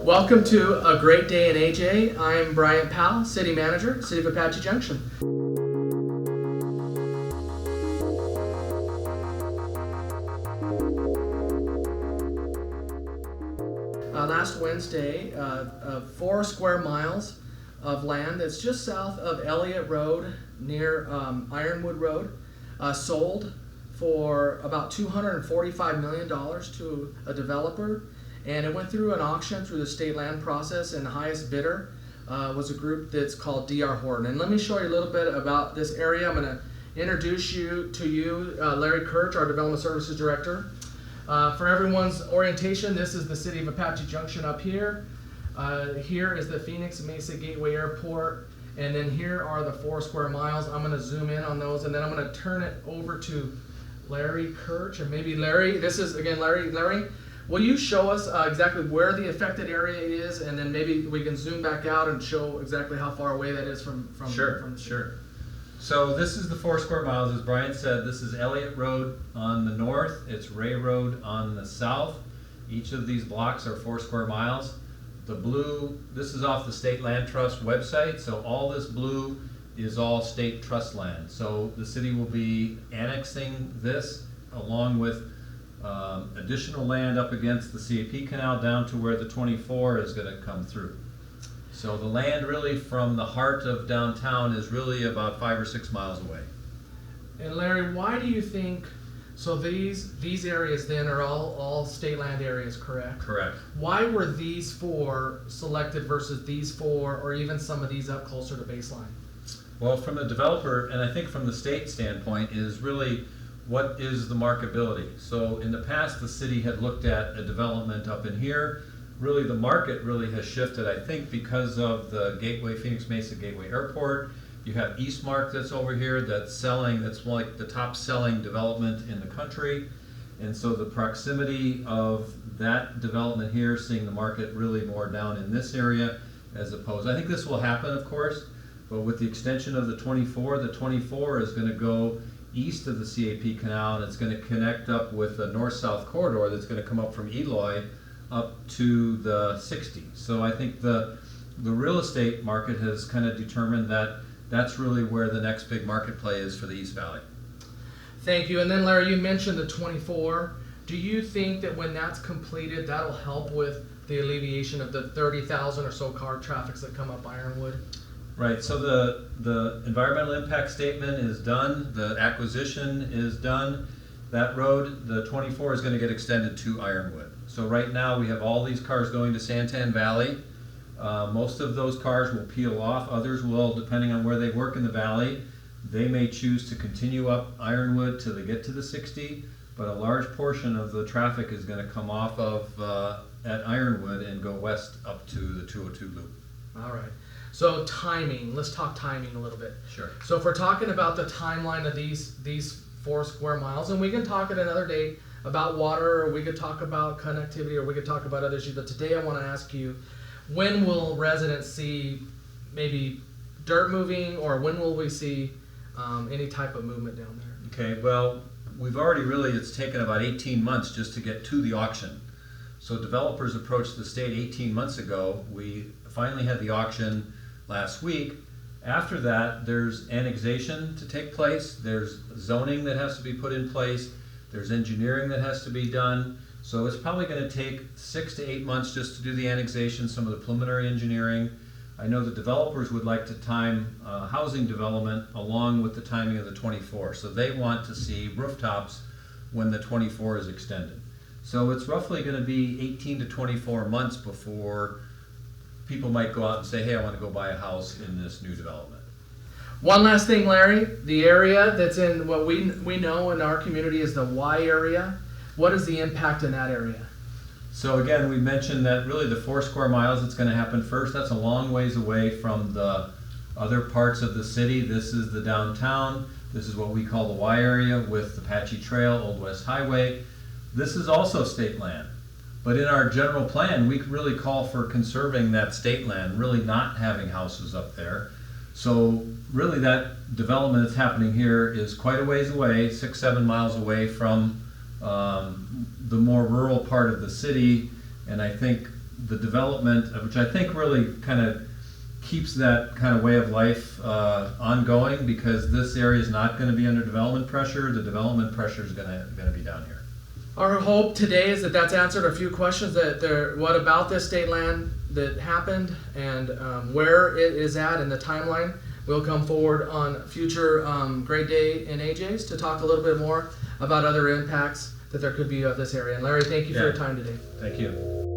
Welcome to A Great Day in AJ. I'm Bryant Powell, City Manager, City of Apache Junction. Last Wednesday, 4 square miles of land that's just south of Elliott Road near Ironwood Road sold for about $245 million to a developer, and it went through an auction through the state land process, and the highest bidder was a group that's called D.R. Horton. And let me show you a little bit about this area. I'm going to introduce you to Larry Kirch, our Development Services Director. For everyone's orientation, this is the City of Apache Junction up here. Here is the Phoenix Mesa Gateway Airport, and then here are the 4 square miles. I'm going to zoom in on those, and then I'm going to turn it over to Larry Kirch, and maybe Larry. This is again Larry. Larry, will you show us exactly where the affected area is, and then maybe we can zoom back out and show exactly how far away that is from Sure. So this is the 4 square miles, as Brian said. This is Elliott Road on the north. It's Ray Road on the south. Each of these blocks are 4 square miles. The blue, this is off the State Land Trust website, so all this blue is all state trust land. So the city will be annexing this along with additional land up against the CAP canal down to where the 24 is going to come through. So the land really from the heart of downtown is really about 5 or 6 miles away. And Larry, why do you think, so these areas then are all state land areas, correct? Correct. Why were these 4 selected versus these 4, or even some of these up closer to baseline? Well, from the developer, and I think from the state standpoint, is really what is the marketability. So in the past, the city had looked at a development up in here. Really, the market really has shifted, I think, because of the Gateway, Phoenix Mesa Gateway Airport. You have Eastmark that's over here that's selling, that's like the top selling development in the country. And so the proximity of that development here, seeing the market really more down in this area as opposed. I think this will happen, of course, but with the extension of the 24 is going to go east of the CAP canal, and it's going to connect up with the north-south corridor that's going to come up from Eloy up to the 60. So I think the real estate market has kind of determined that that's really where the next big market play is for the East Valley. Thank you. And then Larry, you mentioned the 24. Do you think that when that's completed, that'll help with the alleviation of the 30,000 or so car traffics that come up Ironwood? Right, so the environmental impact statement is done, the acquisition is done. That road, the 24, is going to get extended to Ironwood. So right now we have all these cars going to Santan Valley. Most of those cars will peel off, others will, depending on where they work in the valley. They may choose to continue up Ironwood till they get to the 60, but a large portion of the traffic is going to come off of at Ironwood and go west up to the 202 loop. All right. So timing, let's talk timing a little bit. Sure. So if we're talking about the timeline of these 4 square miles, and we can talk at another day about water, or we could talk about connectivity, or we could talk about other issues, but today I want to ask you, when will residents see maybe dirt moving, or when will we see any type of movement down there? Okay, well, we've already it's taken about 18 months just to get to the auction. So developers approached the state 18 months ago. We finally had the auction last week. After that, there's annexation to take place, there's zoning that has to be put in place, there's engineering that has to be done. So it's probably going to take 6 to 8 months just to do the annexation, some of the preliminary engineering. I know the developers would like to time housing development along with the timing of the 24. So they want to see rooftops when the 24 is extended. So it's roughly going to be 18 to 24 months before people might go out and say, hey, I want to go buy a house in this new development. One last thing, Larry, the area that's in what we know in our community is the Y area. What is the impact in that area? So again, we mentioned that really the 4 square miles that's going to happen first, that's a long ways away from the other parts of the city. This is the downtown. This is what we call the Y area with Apache Trail, Old West Highway. This is also state land. But in our general plan, we really call for conserving that state land, really not having houses up there. So really that development that's happening here is quite a ways away, 6, 7 miles away from the more rural part of the city. And I think the development, which I think really kind of keeps that kind of way of life ongoing, because this area is not going to be under development pressure. The development pressure is going to be down here. Our hope today is that that's answered a few questions what about this state land that happened, and where it is at in the timeline. We'll come forward on future Great Day in AJ's to talk a little bit more about other impacts that there could be of this area. And Larry, thank you for your time today. Thank you.